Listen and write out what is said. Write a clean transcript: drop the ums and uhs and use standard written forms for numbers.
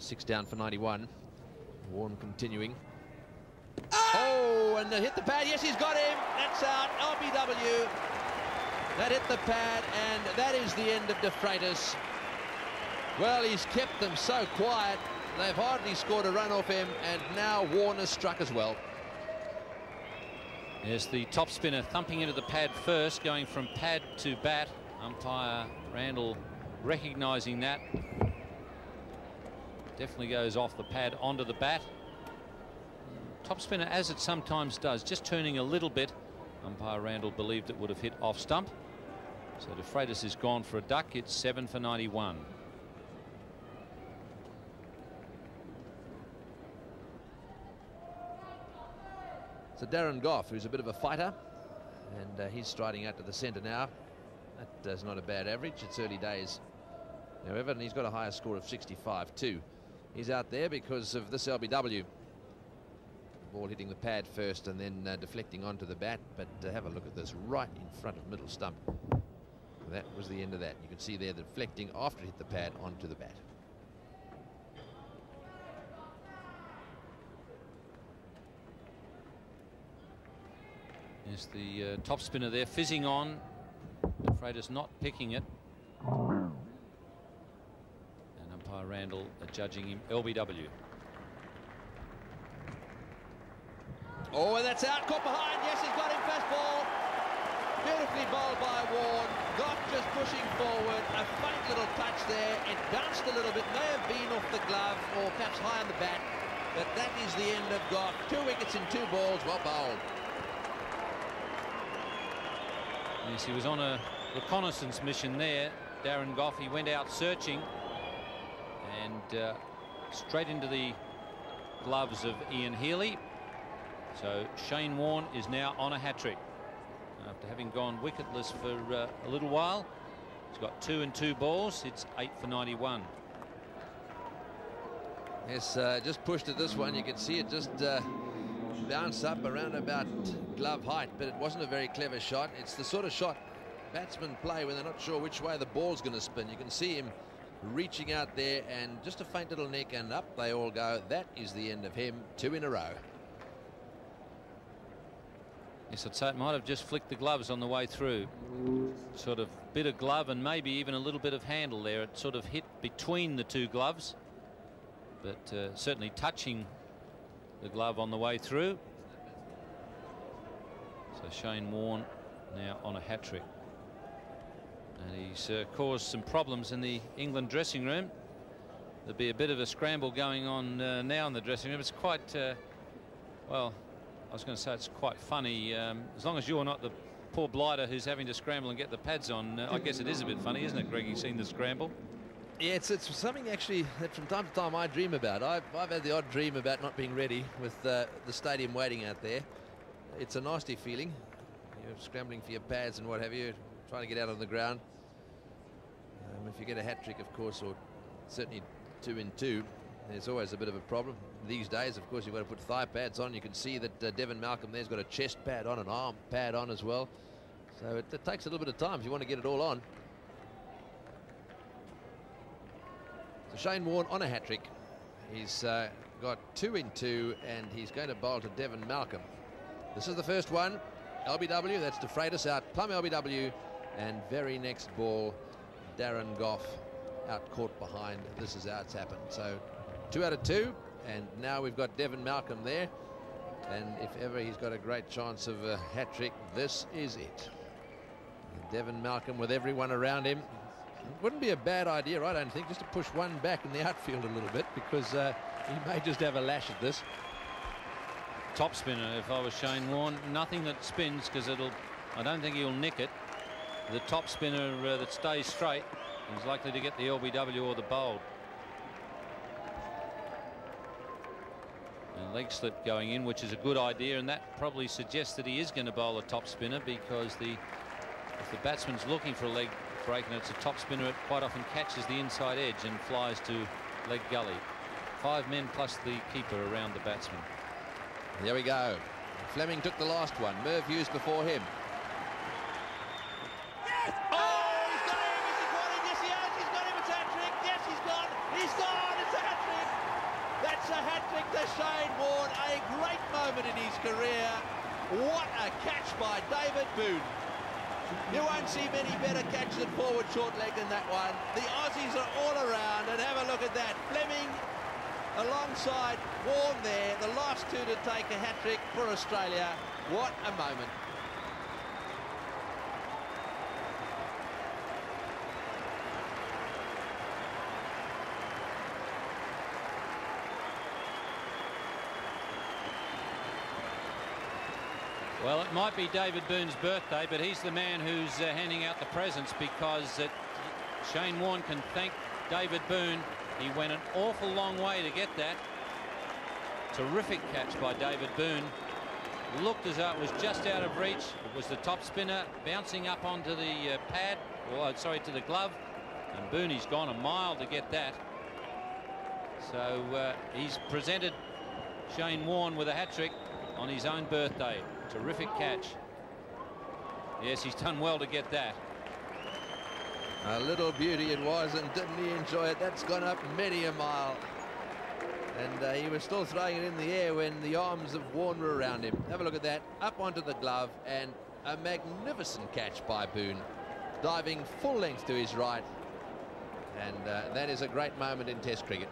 6 down for 91. Warne continuing. Oh, and hit the pad. Yes, he's got him. That's out. LBW. That hit the pad, and that is the end of De Freitas. Well, he's kept them so quiet. They've hardly scored a run off him, and now Warne has struck as well. Yes, the top spinner thumping into the pad first, going from pad to bat. Umpire Randall recognising that. Definitely goes off the pad onto the bat. Top spinner, as it sometimes does, just turning a little bit. Umpire Randall believed it would have hit off stump. So De Freitas is gone for a duck. It's 7 for 91. So Darren Goff, who's a bit of a fighter, and he's striding out to the centre now. That's not a bad average. It's early days, however, and he's got a higher score of 65 too. He's out there because of this LBW. Ball hitting the pad first and then deflecting onto the bat, but have a look at this, right in front of middle stump. That was the end of that. You can see there the deflecting after it hit the pad onto the bat. Yes, the top spinner there fizzing on. De Freitas not picking it. And umpire Randall judging him LBW. Oh, and that's out, caught behind. Yes, he's got him, fastball. Beautifully bowled by Warne. Goff just pushing forward. A faint little touch there. It bounced a little bit, may have been off the glove or perhaps high on the bat. But that is the end of Goff. 2 wickets in 2 balls, well bowled. Yes, he was on a reconnaissance mission there, Darren Goff. He went out searching and straight into the gloves of Ian Healy. So Shane Warne is now on a hat-trick after having gone wicketless for a little while. He's got 2 in 2 balls. It's 8 for 91. Yes, just pushed at this one. You can see it just bounce up around about glove height, but it wasn't a very clever shot. It's the sort of shot batsmen play when they're not sure which way the ball's going to spin. You can see him reaching out there, and just a faint little nick, and up they all go. That is the end of him. 2 in a row. Yes, I'd say it might have just flicked the gloves on the way through. Sort of bit of glove and maybe even a little bit of handle there. It sort of hit between the 2 gloves, but certainly touching the glove on the way through. So Shane Warne now on a hat-trick, and he's caused some problems in the England dressing room. There'll be a bit of a scramble going on now in the dressing room. It's quite well, I was going to say it's quite funny, as long as you're not the poor blighter who's having to scramble and get the pads on. I guess it is a bit funny, isn't it, Greg? You've seen the scramble. Yeah, it's something actually that from time to time I dream about. I've had the odd dream about not being ready with the stadium waiting out there. It's a nasty feeling. You're scrambling for your pads and what have you, trying to get out on the ground. If you get a hat-trick, of course, or certainly 2 in 2, there's always a bit of a problem. These days, of course, you've got to put thigh pads on. You can see that Devon Malcolm there's got a chest pad on, an arm pad on as well. So it takes a little bit of time if you want to get it all on. So Shane Warne on a hat-trick. He's got 2 in 2, and he's going to bowl to Devon Malcolm. This is the first one. LBW, that's De Freitas out. Plum LBW, and very next ball, Darren Goff out caught behind. This is how it's happened. So 2 out of 2, and now we've got Devon Malcolm there. And if ever he's got a great chance of a hat-trick, this is it. Devon Malcolm with everyone around him. It wouldn't be a bad idea, I don't think, just to push one back in the outfield a little bit, because he may just have a lash at this. Top spinner, if I was Shane Warne, nothing that spins, because I don't think he'll nick it. The top spinner that stays straight is likely to get the LBW or the bold. And leg slip going in, which is a good idea, and that probably suggests that he is going to bowl a top spinner, because if the batsman's looking for a leg break and it's a top spinner, it quite often catches the inside edge and flies to leg gully. 5 men plus the keeper around the batsman. There we go. Fleming took the last one. Merv Hughes before him. Yes! Oh, he's got him! Is he got him? Yes, he has. He's got him. It's a hat-trick. Yes, he's gone. He's gone. It's a hat-trick. Shane Warne, a great moment in his career. What a catch by David Boone. You won't see many better catch than forward short leg than that one. The Aussies are all around, and have a look at that. Fleming alongside Warne there, the last two to take a hat-trick for Australia. What a moment. Well, it might be David Boone's birthday, but he's the man who's handing out the presents, because Shane Warne can thank David Boone. He went an awful long way to get that. Terrific catch by David Boone. Looked as though it was just out of reach. It was the top spinner bouncing up onto the pad, or sorry, to the glove, and Booney's gone a mile to get that. So he's presented Shane Warne with a hat-trick on his own birthday. Terrific catch. Yes, he's done well to get that. A little beauty it was, and didn't he enjoy it? That's gone up many a mile. And he was still throwing it in the air when the arms of Warne were around him. Have a look at that. Up onto the glove, and a magnificent catch by Boone. Diving full length to his right. And that is a great moment in Test cricket.